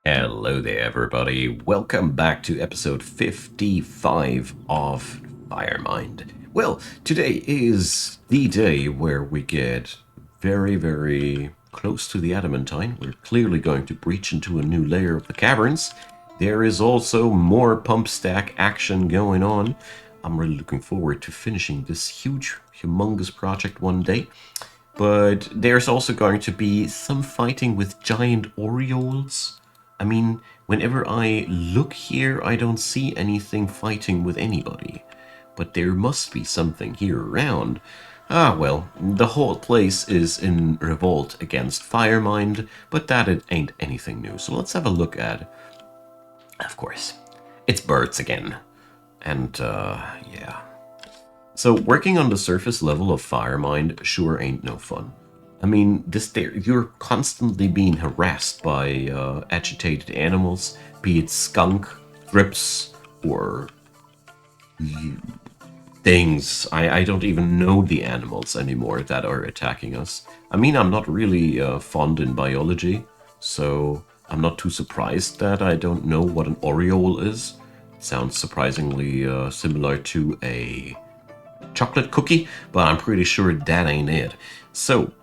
Hello there, everybody. Welcome back to episode 55 of Firemind. Well, today is the day where we get very, very close to the adamantine. We're clearly going to breach into a new layer of the caverns. There is also more pump stack action going on. I'm really looking forward to finishing this huge, humongous project one day. But there's also going to be some fighting with giant orioles. I mean, whenever I look here, I don't see anything fighting with anybody. But there must be something here around. Ah, well, the whole place is in revolt against Firemind, but that it ain't anything new. So let's have a look at, of course, it's birds again. And, yeah. So working on the surface level of Firemind sure ain't no fun. I mean, you're constantly being harassed by agitated animals, be it skunk, thrips, or things. I don't even know the animals anymore that are attacking us. I mean, I'm not really fond in biology, so I'm not too surprised that I don't know what an oriole is. It sounds surprisingly similar to a chocolate cookie, but I'm pretty sure that ain't it. So,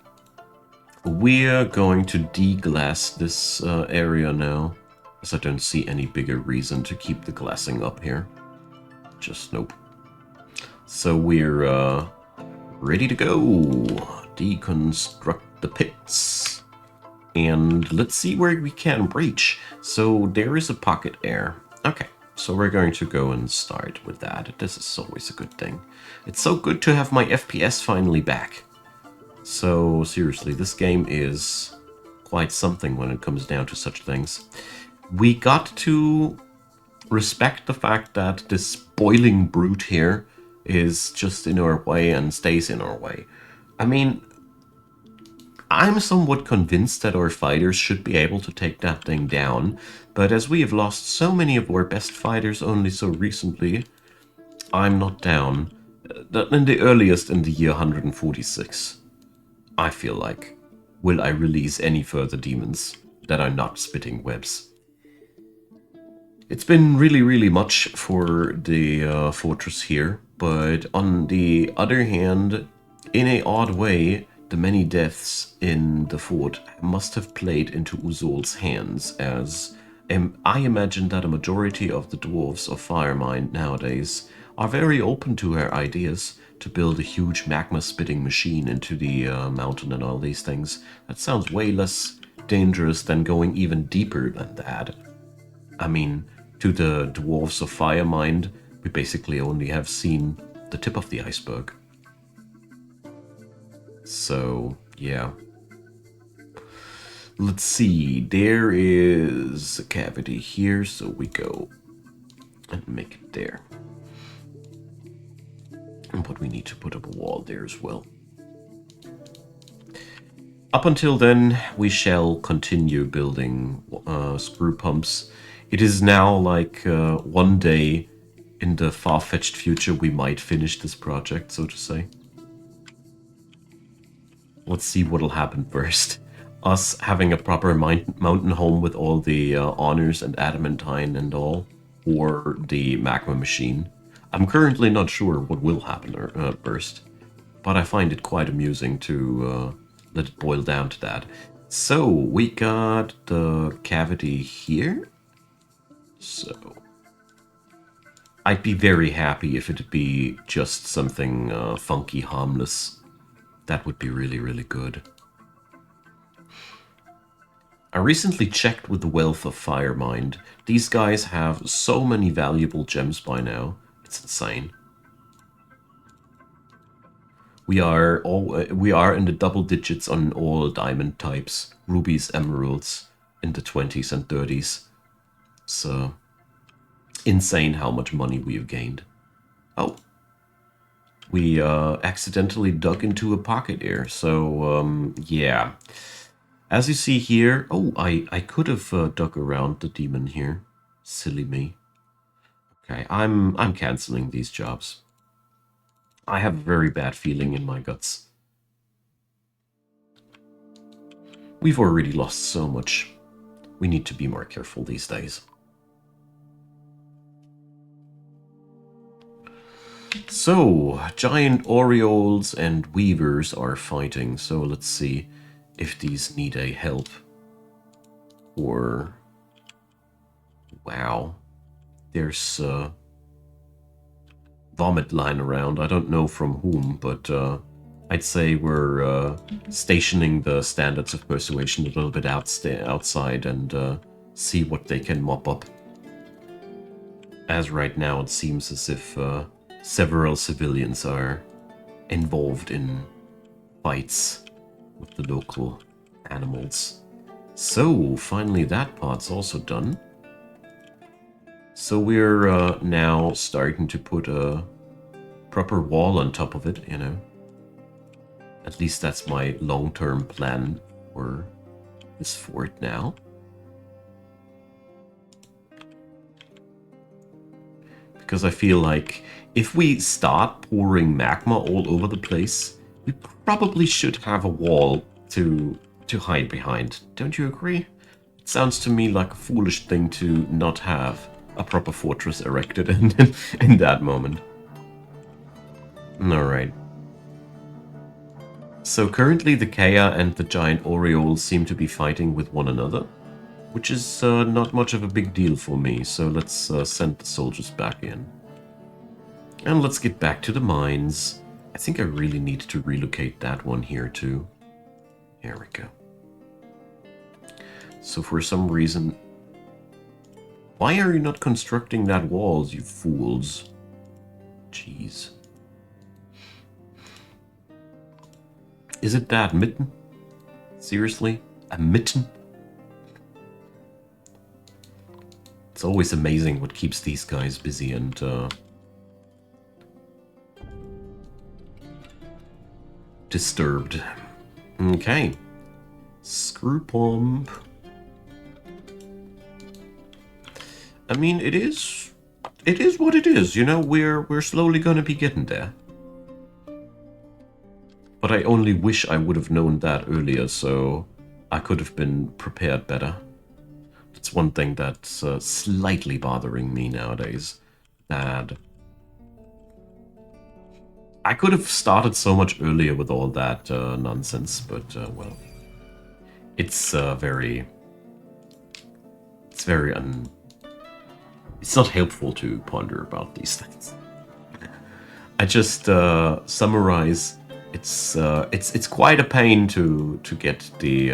we're going to deglass this area now, as I don't see any bigger reason to keep the glassing up here. Just nope. So we're ready to go. Deconstruct the pits. And let's see where we can breach. So there is a pocket air. Okay. So we're going to go and start with that. This is always a good thing. It's so good to have my FPS finally back. So seriously, this game is quite something when it comes down to such things. We got to respect the fact that this boiling brute here is just in our way and stays in our way. I mean, I'm somewhat convinced that our fighters should be able to take that thing down, but as we have lost so many of our best fighters only so recently, I'm not down. In the earliest in the year 146, I feel like, will I release any further demons that are not spitting webs. It's been really, really much for the fortress here, but on the other hand, in a odd way, the many deaths in the fort must have played into Uzol's hands, as I imagine that a majority of the dwarves of Firemind nowadays are very open to her ideas to build a huge magma-spitting machine into the mountain and all these things. That sounds way less dangerous than going even deeper than that. I mean, to the dwarves of Firemind, we basically only have seen the tip of the iceberg. So, yeah. Let's see, there is a cavity here, so we go and make it there. But we need to put up a wall there as well. Up until then, we shall continue building screw pumps. It is now like one day in the far-fetched future we might finish this project, so to say. Let's see what'll happen first. Us having a proper mountain home with all the honors and adamantine and all, or the magma machine. I'm currently not sure what will happen first, but I find it quite amusing to let it boil down to that. So, we got the cavity here. So, I'd be very happy if it'd be just something funky, harmless. That would be really, really good. I recently checked with the Wealth of Firemind. These guys have so many valuable gems by now. It's insane. We are in the double digits on all diamond types, rubies, emeralds, in the 20s and 30s. So insane how much money we have gained. Oh, we accidentally dug into a pocket here. So yeah. As you see here, oh, I could have dug around the demon here. Silly me. Okay, I'm canceling these jobs. I have a very bad feeling in my guts. We've already lost so much. We need to be more careful these days. So, giant orioles and weavers are fighting. So let's see if these need a help. Or... Wow. There's vomit lying around. I don't know from whom, but I'd say we're stationing the standards of persuasion a little bit outside and see what they can mop up. As right now, it seems as if several civilians are involved in fights with the local animals. So, finally that part's also done. So we're now starting to put a proper wall on top of it, you know. At least that's my long-term plan for this fort now. Because I feel like if we start pouring magma all over the place, we probably should have a wall to hide behind. Don't you agree? It sounds to me like a foolish thing to not have a proper fortress erected in that moment. Alright. So currently the Kea and the giant Orioles seem to be fighting with one another, which is not much of a big deal for me, so let's send the soldiers back in. And let's get back to the mines. I think I really need to relocate that one here too. Here we go. So for some reason... Why are you not constructing that walls, you fools? Jeez. Is it that mitten? Seriously? A mitten? It's always amazing what keeps these guys busy and disturbed. Okay. Screw pump. I mean, it is what it is, you know, we're slowly gonna be getting there. But I only wish I would have known that earlier, so I could have been prepared better. That's one thing that's slightly bothering me nowadays. That I could have started so much earlier with all that nonsense, but well, it's very it's not helpful to ponder about these things. I just summarize. It's quite a pain to get the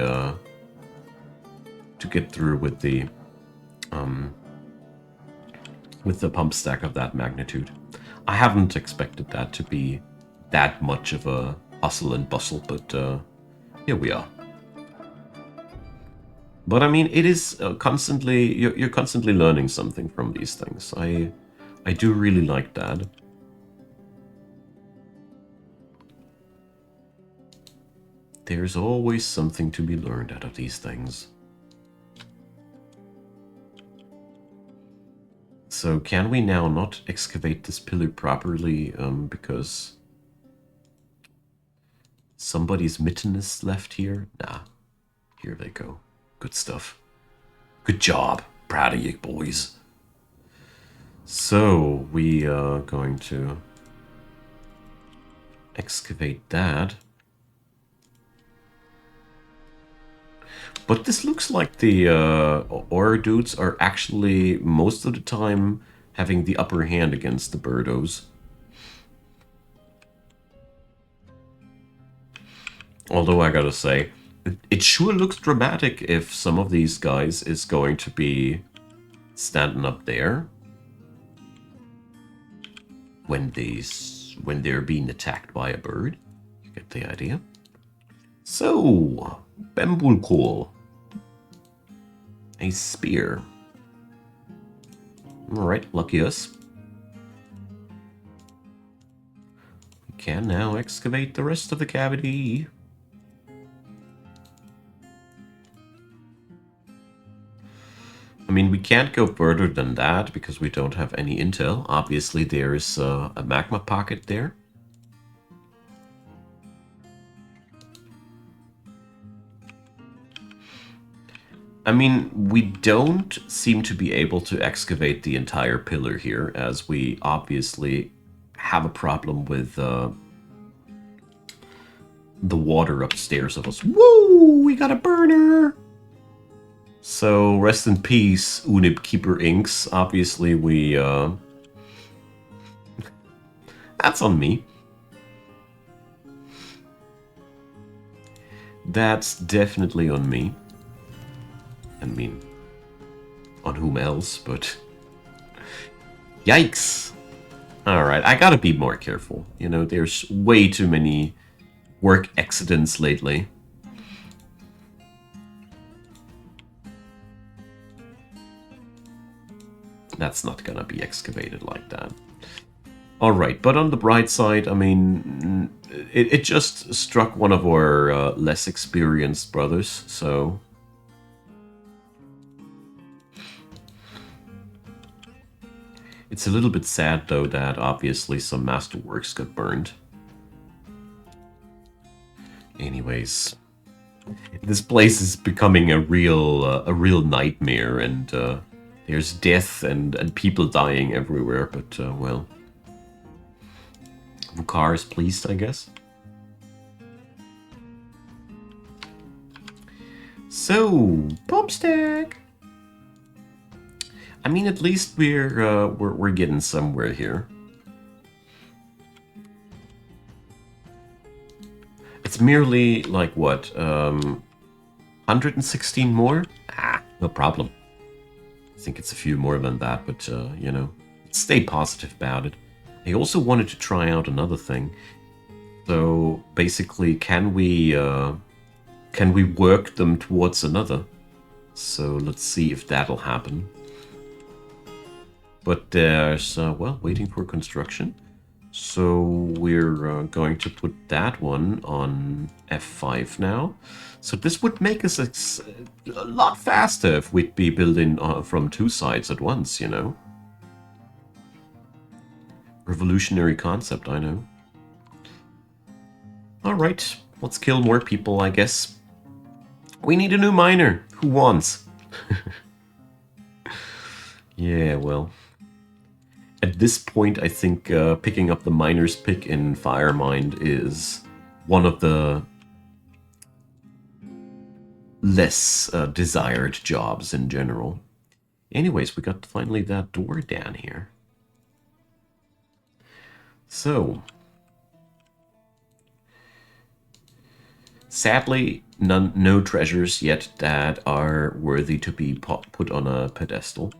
to get through with the pump stack of that magnitude. I haven't expected that to be that much of a hustle and bustle, but here we are. But I mean, it is constantly you're constantly learning something from these things. I do really like that. There's always something to be learned out of these things. So can we now not excavate this pillar properly because somebody's mitten is left here? Nah, here they go. Good stuff. Good job. Proud of you, boys. So we are going to excavate that. But this looks like the ore dudes are actually, most of the time, having the upper hand against the birdos. Although I gotta say, it sure looks dramatic if some of these guys is going to be standing up there when they're being attacked by a bird. You get the idea. So, bamboo coal. A spear. Alright, lucky us. We can now excavate the rest of the cavity. I mean, we can't go further than that because we don't have any intel. Obviously, there is a magma pocket there. I mean, we don't seem to be able to excavate the entire pillar here, as we obviously have a problem with the water upstairs of us. Woo! We got a burner! So, rest in peace, Unib Keeper Inks. Obviously, we... That's on me. That's definitely on me. I mean, on whom else, but... Yikes! Alright, I gotta be more careful. You know, there's way too many work accidents lately. That's not gonna be excavated like that. Alright, but on the bright side, I mean, it just struck one of our less experienced brothers, so... It's a little bit sad, though, that obviously some masterworks got burned. Anyways, this place is becoming a real nightmare, and there's death and people dying everywhere, but, well... Vukar is pleased, I guess. So, pump stack. I mean, at least we're getting somewhere here. It's merely like what, 116 more? Ah, no problem. I think it's a few more than that, but you know, stay positive about it. I also wanted to try out another thing. So basically, can we work them towards another? So let's see if that'll happen. But there's, well, waiting for construction. So we're going to put that one on F5 now. So this would make us a lot faster if we'd be building from two sides at once, you know. Revolutionary concept, I know. Alright, let's kill more people, I guess. We need a new miner. Who wants? Yeah, well. At this point, I think picking up the miner's pick in Firemind is one of the less desired jobs in general. Anyways, we got finally that door down here. So, sadly, no treasures yet that are worthy to be put on a pedestal.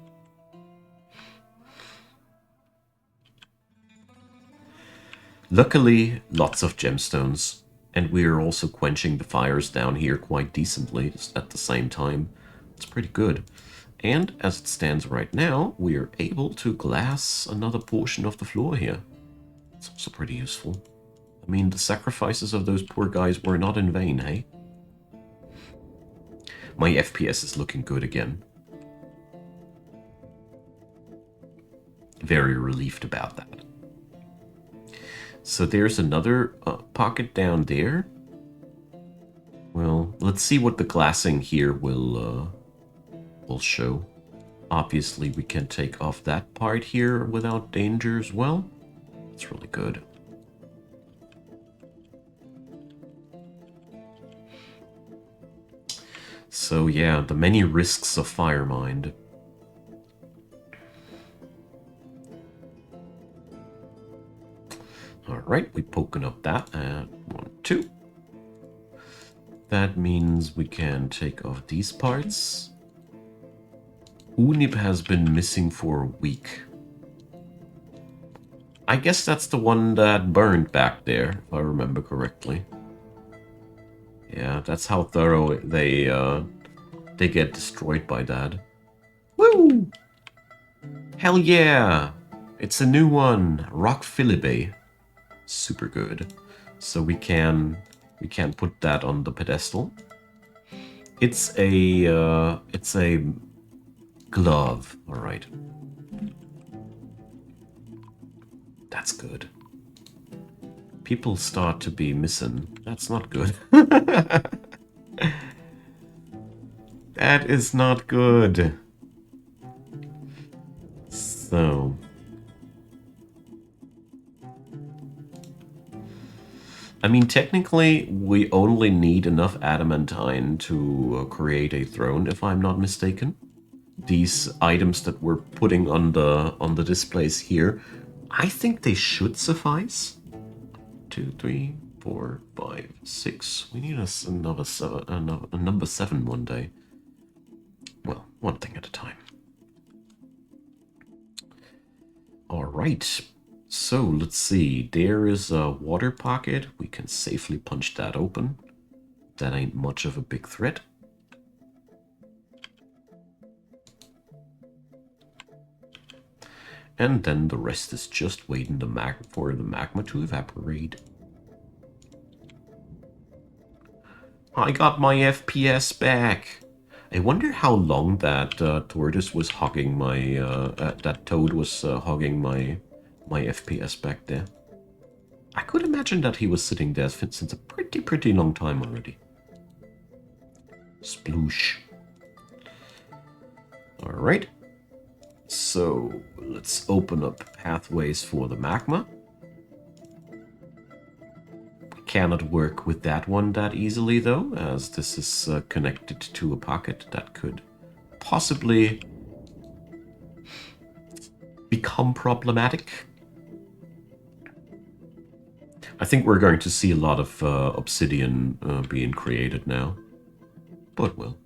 Luckily, lots of gemstones, and we are also quenching the fires down here quite decently at the same time. It's pretty good. And as it stands right now, we are able to glass another portion of the floor here. It's also pretty useful. I mean, the sacrifices of those poor guys were not in vain, hey? My FPS is looking good again. Very relieved about that. So there's another pocket down there. Well, let's see what the glassing here will show. Obviously, we can take off that part here without danger as well. It's really good. So yeah, the many risks of Firemind. Alright, we've poken up that at 1, 2. That means we can take off these parts. Unib has been missing for a week. I guess that's the one that burned back there, if I remember correctly. Yeah, that's how thorough they get destroyed by that. Woo! Hell yeah! It's a new one, Rock Philippe. Super good. So we can put that on the pedestal. It's a glove. All right. That's good. People start to be missing. That's not good. That is not good. So... I mean, technically, we only need enough adamantine to create a throne, if I'm not mistaken. These items that we're putting on the displays here, I think they should suffice. 2, 3, 4, 5, 6. We need another seven, a number 7 one day. Well, one thing at a time. All right. So let's see. There is a water pocket. We can safely punch that open. That ain't much of a big threat. And then the rest is just waiting for the magma to evaporate. I got my FPS back. I wonder how long that tortoise was hogging my... that toad was hogging my FPS back there. I could imagine that he was sitting there since a pretty long time already. Sploosh. Alright. So, let's open up pathways for the magma. We cannot work with that one that easily, though, as this is connected to a pocket that could possibly become problematic. I think we're going to see a lot of obsidian being created now. But well.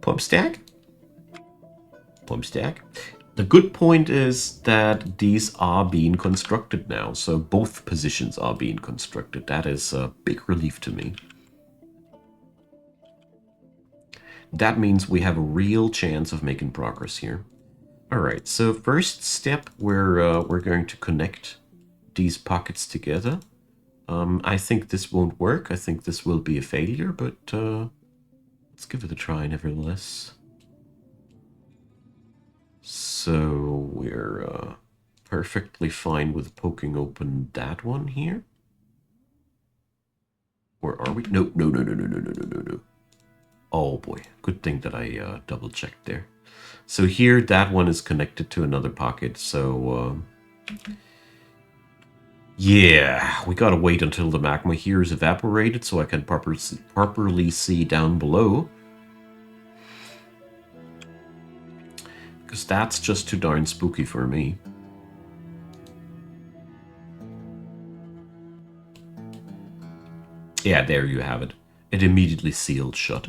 Pump stack? Pump stack. The good point is that these are being constructed now, so both positions are being constructed. That is a big relief to me. That means we have a real chance of making progress here. Alright, so first step, we're going to connect these pockets together. I think this won't work. I think this will be a failure, but let's give it a try nevertheless. So we're perfectly fine with poking open that one here. Or are we? No. Oh boy, good thing that I double checked there. So here, that one is connected to another pocket, so yeah, we gotta wait until the magma here is evaporated so I can properly see down below. Because that's just too darn spooky for me. Yeah, there you have it. It immediately sealed shut.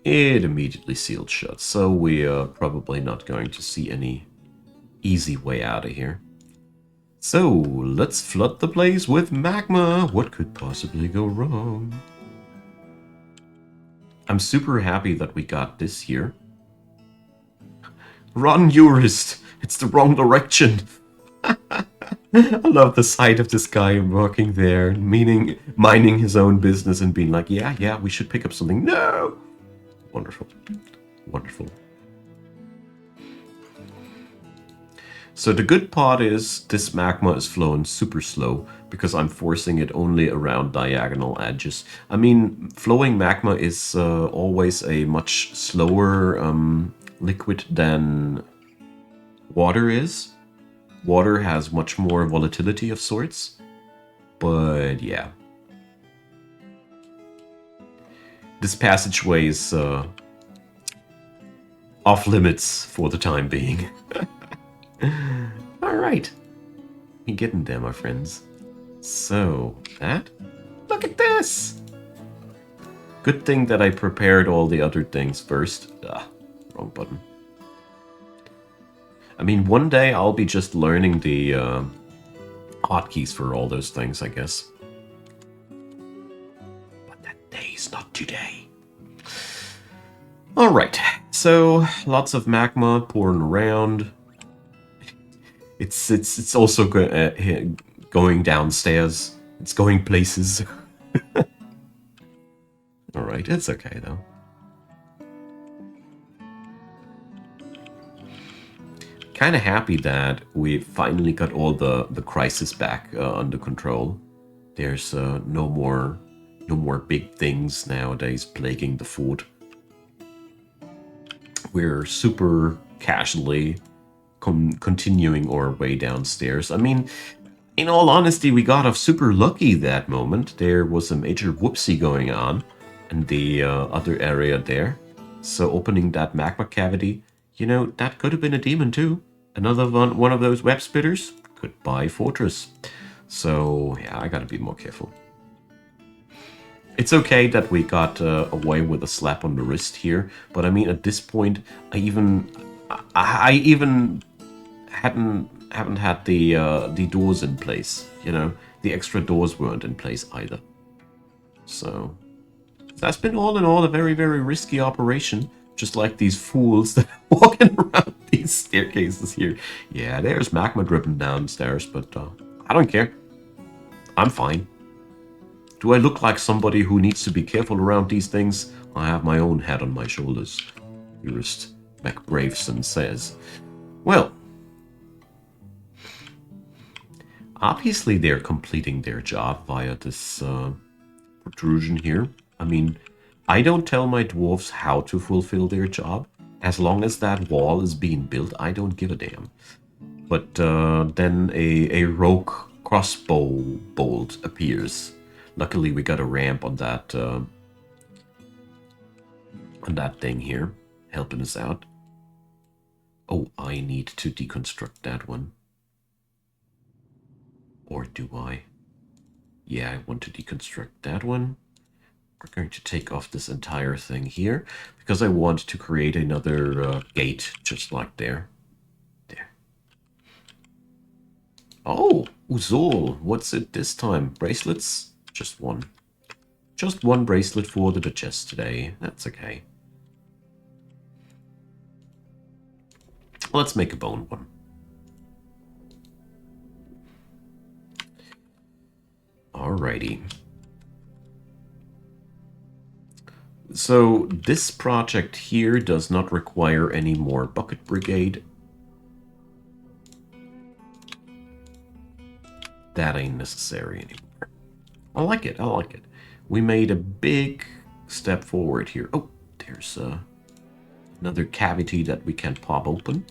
It immediately sealed shut, so we're probably not going to see any easy way out of here. So, let's flood the place with magma. What could possibly go wrong? I'm super happy that we got this here. Run, Eurist! It's the wrong direction! I love the sight of this guy working there, minding his own business and being like, yeah, we should pick up something. No! Wonderful. Wonderful. So the good part is this magma is flowing super slow because I'm forcing it only around diagonal edges. I mean, flowing magma is always a much slower liquid than water is. Water has much more volatility of sorts, but yeah. This passageway is off limits for the time being. Alright. We're getting there, my friends. So, that? Look at this! Good thing that I prepared all the other things first. Wrong button. I mean, one day I'll be just learning the hotkeys for all those things, I guess. But that day's not today. Alright, so lots of magma pouring around. It's also going downstairs. It's going places. Alright, it's okay though. Kind of happy that we finally got all the crisis back under control. There's no more No more big things nowadays plaguing the fort. We're super casually continuing our way downstairs. I mean, in all honesty, we got off super lucky that moment. There was a major whoopsie going on in the other area there. So opening that magma cavity, you know, that could have been a demon too. Another one of those web spitters. Goodbye, fortress. So, yeah, I gotta be more careful. It's okay that we got away with a slap on the wrist here, but I mean, at this point, I even haven't had the doors in place. You know, the extra doors weren't in place either. So that's been all in all a very, very risky operation. Just like these fools that are walking around these staircases here. Yeah, there's magma dripping downstairs, but I don't care. I'm fine. Do I look like somebody who needs to be careful around these things? I have my own head on my shoulders, dearest MacBraveson says. Well, obviously they're completing their job via this protrusion here. I mean, I don't tell my dwarves how to fulfill their job. As long as that wall is being built, I don't give a damn. But then a rogue crossbow bolt appears. Luckily, we got a ramp on that thing here, helping us out. Oh, I need to deconstruct that one. Or do I? Yeah, I want to deconstruct that one. We're going to take off this entire thing here because I want to create another gate just like there. There. Oh, Uzol, what's it this time? Bracelets? Just one. Just one bracelet for the Duchess today. That's okay. Let's make a bone one. Alrighty. So this project here does not require any more bucket brigade. That ain't necessary anymore. I like it, I like it. We made a big step forward here. Oh, there's another cavity that we can pop open.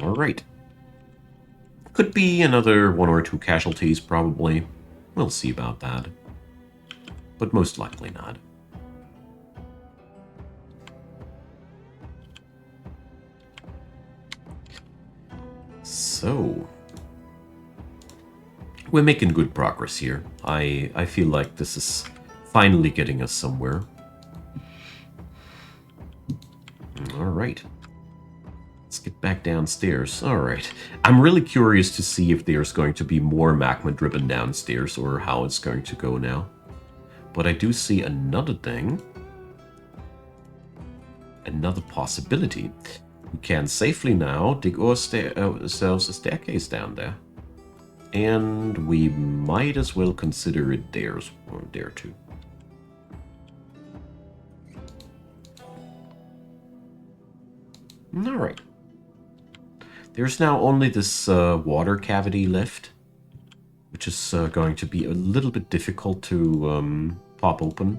Alright. Could be another 1 or 2 casualties, probably. We'll see about that. But most likely not. So, we're making good progress here. I feel like this is finally getting us somewhere. Alright. Let's get back downstairs. Alright. I'm really curious to see if there's going to be more magma driven downstairs or how it's going to go now. But I do see another thing. Another possibility. We can safely now dig ourselves a staircase down there. And we might as well consider it there too. Alright. There's now only this water cavity left, which is going to be a little bit difficult to pop open,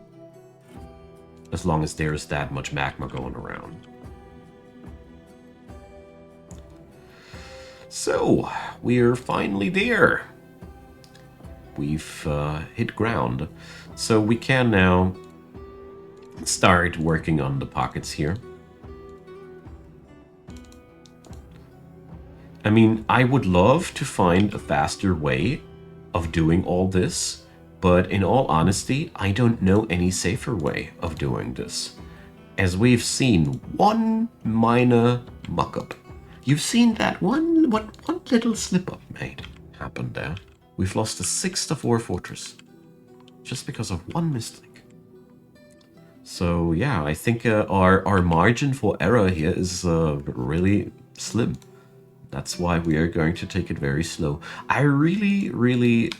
as long as there's that much magma going around. So, we're finally there. We've hit ground. So we can now start working on the pockets here. I mean, I would love to find a faster way of doing all this, but in all honesty, I don't know any safer way of doing this. As we've seen, one minor muck-up. You've seen that one little slip-up made happen there. We've lost a 6th of Dwarf Fortress just because of one mistake. So yeah, I think our margin for error here is really slim. That's why we are going to take it very slow. I really, really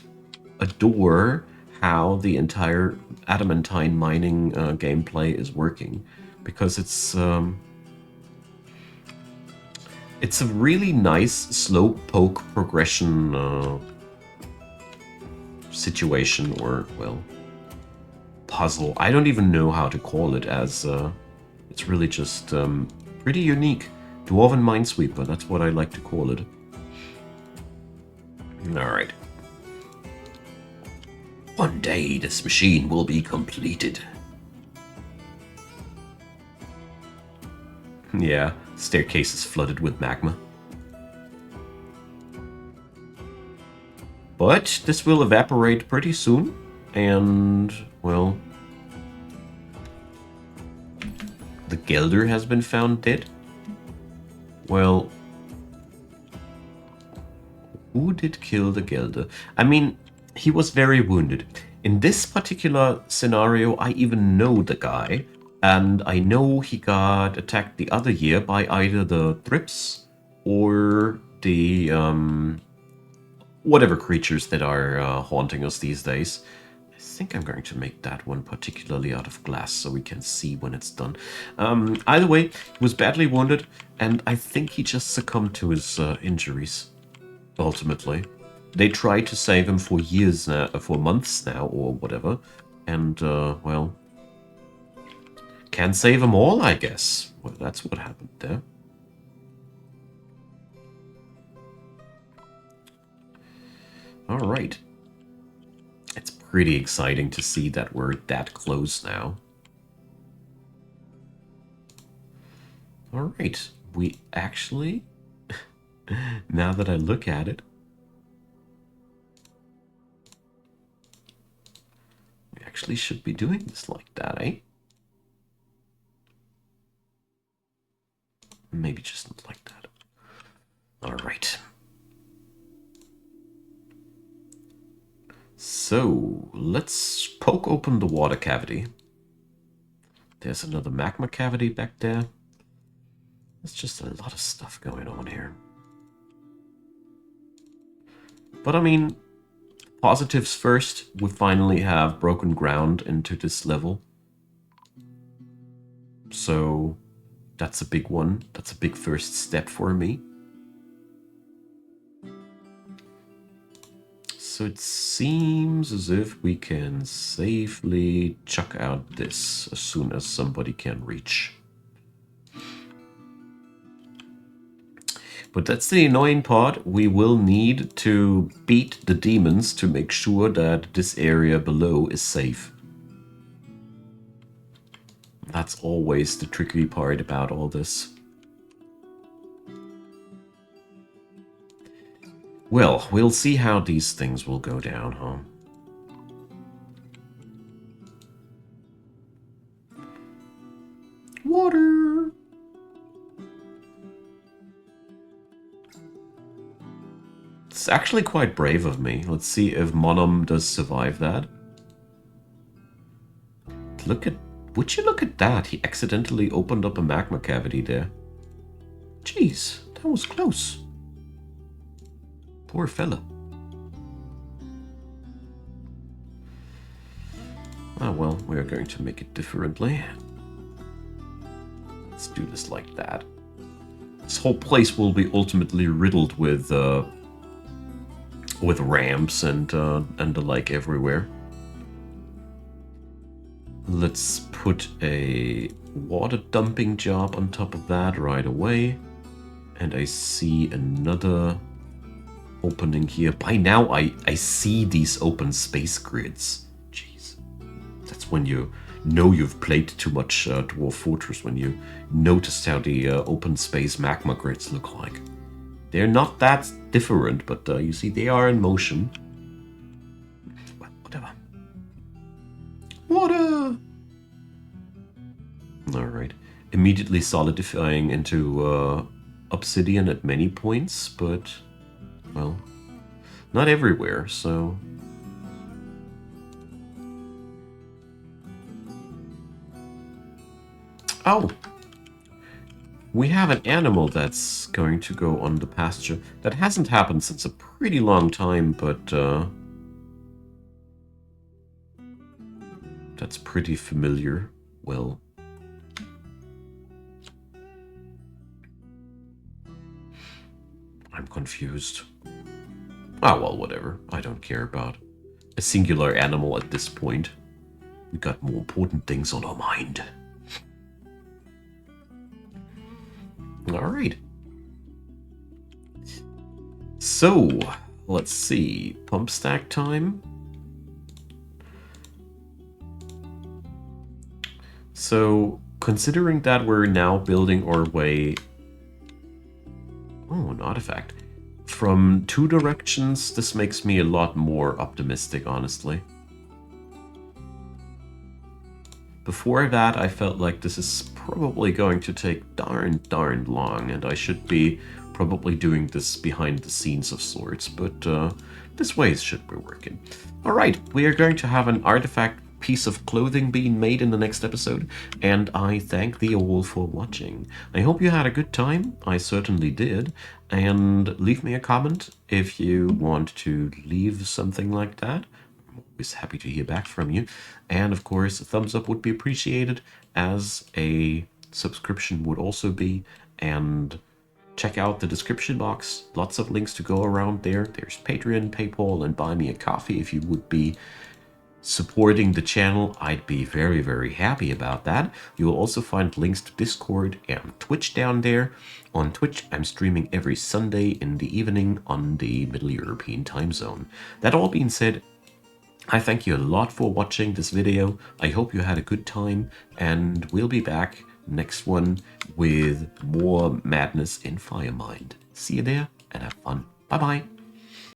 adore how the entire adamantine mining gameplay is working, because it's It's a really nice slow poke progression situation, or, well, puzzle. I don't even know how to call it, as it's really just pretty unique. Dwarven minesweeper, that's what I like to call it. Alright. One day this machine will be completed. Yeah, staircase is flooded with magma. But this will evaporate pretty soon, and, well, the Gelder has been found dead. Well, who did kill the Gelder? I mean, he was very wounded. In this particular scenario, I even know the guy, and I know he got attacked the other year by either the Thrips or the whatever creatures that are haunting us these days. I think I'm going to make that one particularly out of glass so we can see when it's done. Either way, he was badly wounded, and I think he just succumbed to his injuries, ultimately. They tried to save him for years now, for months now, or whatever, and, well, can't save them all, I guess. Well, that's what happened there. Alright. It's pretty exciting to see that we're that close now. Alright, we actually, now that I look at it, we actually should be doing this like that, eh? Maybe just not like that. Alright. So, let's poke open the water cavity. There's another magma cavity back there. There's just a lot of stuff going on here. But I mean, positives first. We finally have broken ground into this level. So, that's a big one. That's a big first step for me. So it seems as if we can safely chuck out this as soon as somebody can reach. But that's the annoying part. We will need to beat the demons to make sure that this area below is safe. That's always the tricky part about all this. Well, we'll see how these things will go down, huh? Water! It's actually quite brave of me. Let's see if Monom does survive that. Look at... Would you look at that? He accidentally opened up a magma cavity there. Jeez, that was close. Poor fella. Ah, well, we're going to make it differently. Let's do this like that. This whole place will be ultimately riddled with ramps and the like everywhere. Let's put a water dumping job on top of that right away. And I see another opening here. By now I see these open space grids. Jeez. That's when you know you've played too much Dwarf Fortress, when you noticed how the open space magma grids look like. They're not that different, but you see they are in motion. Well, whatever. Water! Alright. Immediately solidifying into obsidian at many points, but, well, not everywhere, so... Oh! We have an animal that's going to go on the pasture. That hasn't happened since a pretty long time, but that's pretty familiar. Well, confused. Ah, well, whatever. I don't care about a singular animal at this point. We got more important things on our mind. Alright. So, let's see. Pump stack time. So, considering that we're now building our way... Oh, an artifact. From 2 directions, this makes me a lot more optimistic, honestly. Before that, I felt like this is probably going to take darn long, and I should be probably doing this behind the scenes of sorts, but this way it should be working. Alright, we are going to have an artifact piece of clothing being made in the next episode, and I thank thee all for watching. I hope you had a good time. I certainly did, and leave me a comment if you want to leave something like that. Always happy to hear back from you. And of course, a thumbs up would be appreciated, as a subscription would also be. And check out the description box. Lots of links to go around there. There's Patreon, PayPal, and Buy Me a Coffee if you would be supporting the channel. I'd be very, very happy about that. You will also find links to Discord and Twitch down there. On Twitch, I'm streaming every Sunday in the evening on the Middle European time zone. That all being said, I thank you a lot for watching this video. I hope you had a good time, and we'll be back next one with more madness in Firemind. See you there, and have fun. Bye-bye.